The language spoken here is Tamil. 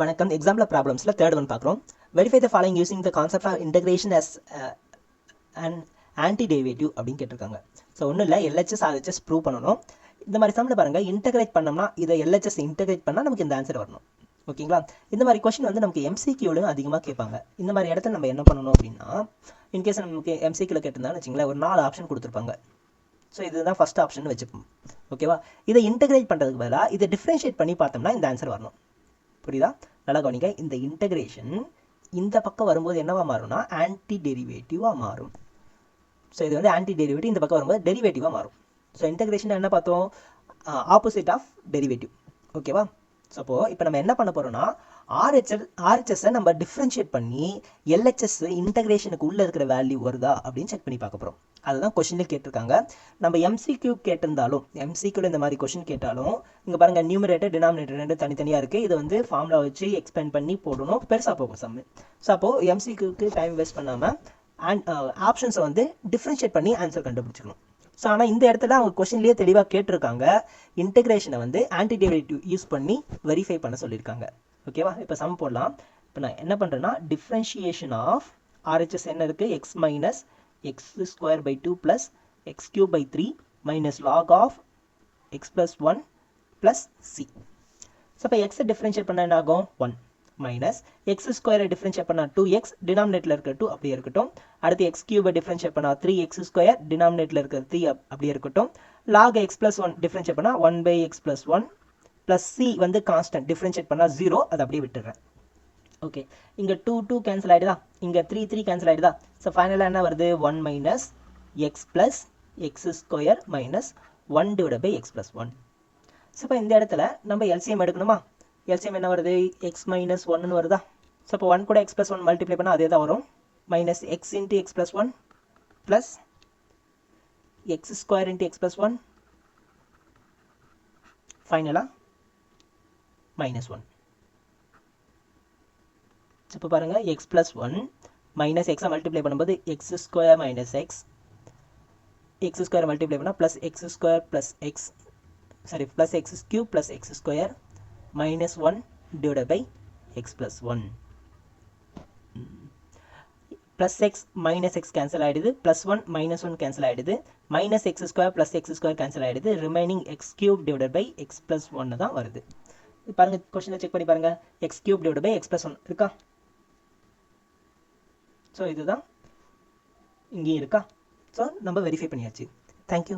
வணக்கம். எக்ஸாம்பிள் ப்ராப்ளம்ஸில் தேர்ட் ஒன் பார்க்குறோம். Verify the following using the concept of integration as and anti derivative அப்படின்னு கேட்டிருக்காங்க. ஸோ ஒன்றும் இல்லை, எல்ஹெச்எஸ் ஆர்ஹெச்எஸ் ப்ரூவ் பண்ணணும். இந்த மாதிரி சம்மில் பாருங்கள், இன்டகிரேட் பண்ணோம்னா இதை எல்ஹெச்எஸ் இன்டகிரேட் பண்ணால் நமக்கு இந்த ஆன்சர் வரணும். ஓகேங்களா? இந்த மாதிரி கொஸ்டின் வந்து நமக்கு எம்சிக்யூலையும் அதிகமாக கேட்பாங்க. இந்த மாதிரி இடத்துல நம்ம என்ன பண்ணணும் அப்படின்னா, இன்கேஸ் நமக்கு எம்சிக்யூவில் கேட்டிருந்தாலும் வச்சுங்களேன், ஒரு 4 ஆப்ஷன் கொடுத்துருப்பாங்க. ஸோ இதுதான் ஃபஸ்ட் ஆப்ஷன் வச்சுப்போம். ஓகேவா? இதை இன்டகிரேட் பண்ணுறதுக்கு பதிலாக இதை டிஃப்ரென்ஷியேட் பண்ணி பார்த்தோம்னா இந்த ஆன்சர் வரணும். புரியுதா? நல்லா கவனிங்க. இந்த இன்டகிரேஷன் இந்த பக்கம் வரும்போது என்னவா மாறும்னா ஆன்டி டெரிவேட்டிவாக மாறும். ஸோ இது வந்து ஆன்டி டெரிவேட்டிவ், இந்த பக்கம் வரும்போது டெரிவேட்டிவாக மாறும். ஸோ இன்டகிரேஷன் என்ன பார்த்தோம்? Opposite of derivative. ஓகேவா? ஸோ அப்போது இப்போ நம்ம என்ன பண்ண போகிறோம்னா ஆர்ஹெச்எஸ்ஸை நம்ம டிஃப்ரென்ஷியேட் பண்ணி எல்ஹெச்எஸ் இன்டகிரேஷனுக்கு உள்ளே இருக்கிற வேல்யூ வருதா அப்படின்னு செக் பண்ணி பார்க்க போகிறோம். அதுதான் கொஸ்டினில் கேட்டிருக்காங்க. நம்ம எம்சிக்யூ கேட்டிருந்தாலும், எம்சிக்யூவில் இந்த மாதிரி கொஸ்டின் கேட்டாலும் இங்கே பாருங்கள், நியூமரேட்டர் டினாமினேட்டர் ரெண்டு தனித்தனியாக இருக்குது. இதை வந்து ஃபார்முலா வச்சு எக்ஸ்பெண்ட் பண்ணி போடணும், பெருசாக போகும் சம்மு. ஸோ அப்போது எம்சிக்யூக்கு டைம் வேஸ்ட் பண்ணாமல் ஆப்ஷன்ஸை வந்து டிஃப்ரென்ஷியேட் பண்ணி ஆன்சர் கண்டுபிடிச்சிக்கணும். ஸோ ஆனால் இந்த இடத்துல அவங்க கொஸ்டின்லேயே தெளிவாக கேட்டிருக்காங்க, இன்டகிரேஷனை வந்து ஆன்டி டெரிவேட்டிவ் யூஸ் பண்ணி வெரிஃபை பண்ண சொல்லியிருக்காங்க. ஓகேவா? இப்போ சம் போடலாம். இப்போ நான் என்ன பண்ணுறேன்னா, டிஃப்ரென்ஷியேஷன் ஆஃப் ஆர்ஹெச்எஸ் என்ன இருக்குது? X minus X square by 2 plus X cube by 3 minus log of X plus 1 plus C. So இப்போ எக்ஸை டிஃப்ரென்ஷியேட் பண்ண என்ன ஆகும்? 1 மைனஸ் எக்ஸ் ஸ்கொயரை டிஃப்ரென்ஷியேட் பண்ணால் 2x, டினாமினேட்டில் இருக்கிற 2 அப்படியே இருக்கட்டும். அடுத்து எக்ஸ் கியூபை டிஃப்ரென்ஷியேட் பண்ணால் 3x ஸ்கொயர், டினாமினேட்டில் இருக்கிற 3 அப்படியே இருக்கட்டும். லாக் எக்ஸ் ப்ளஸ் 1 டிஃப்ரென்ஷியேட் பண்ணால் 1 by X plus 1 plus C வந்து கான்ஸ்டன்ட், டிஃப்ரென்ஷியேட் பண்ணால் 0, அதை அப்படியே விட்டுறேன். ஓகே, இங்கே 2 கேன்சல் ஆகிடுதா? இங்கே 3 கேன்சல் ஆகிடுதா? ஸோ ஃபைனலாக என்ன வருது? 1 minus X plus X square minus 1 divide by X plus 1. So இப்போ இந்த இடத்துல நம்ம எல்சிஎம் எடுக்கணுமா? எல்சிஎம் என்ன வருது? எக்ஸ் மைனஸ் 1ன்னு வருதா? ஸோ இப்போ 1 கூட எக்ஸ் ப்ளஸ் 1 மல்டிப்ளை பண்ணால் அதே தான் வரும். Minus x into x plus 1 plus X square into x plus 1, ஃபைனலாக மைனஸ் 1. இப்போ பாருங்கள், எக்ஸ் ப்ளஸ் 1 மைனஸ் எக்ஸை மல்டிப்ளை பண்ணும்போது x square minus X square multiply பண்ணால் plus X square plus x, sorry plus X cube plus X square minus 1 divide by X plus 1. Plus x minus x cancel ஆகிடுது, ப்ளஸ் 1 மைனஸ் 1 கேன்சல் ஆகிடுது, minus X square plus X square cancel ஆகிடுது, remaining X cube divide by X plus 1 தான் வருது. பாருங்கள், கொஸ்டினை செக் பண்ணி பாருங்கள், X cube divide by X plus 1 இருக்கா? ஸோ இதுதான் இங்கேயும் இருக்கா? ஸோ நம்ம வெரிஃபை பண்ணியாச்சு. தேங்க்யூ.